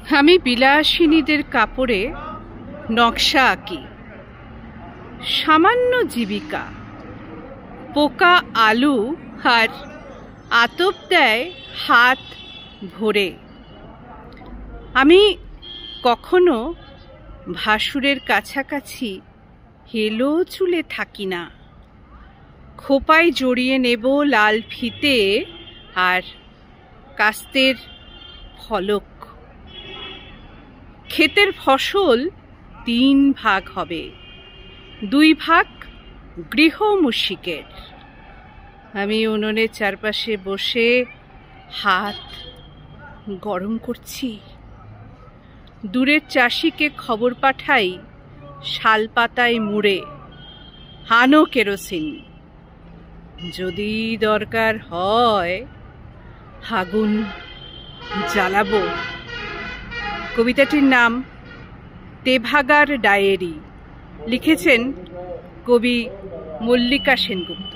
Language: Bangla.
আমি বিলাসিনীদের কাপড়ে নকশা আঁকি, সামান্য জীবিকা। পোকা আলু আর আতপ দেয় হাত ভরে। আমি কখনো ভাসুরের কাছাকাছি হেলো চুলে থাকি না। খোপায় জড়িয়ে নেব লাল ফিতে আর কাস্তের ফলক। ক্ষেতের ফসল 3 ভাগ হবে, 2 ভাগ গৃহ মুশিকের। আমি উনুনের চারপাশে বসে হাত গরম করছি। দূরের চাষিকে খবর পাঠাই শালপাতায় মুড়ে, আনো কেরোসিন। যদি দরকার হয় আগুন জ্বালাবো। কবিতাটির নাম তেভাগার ডায়েরি। লিখেছেন কবি মল্লিকা সেনগুপ্ত।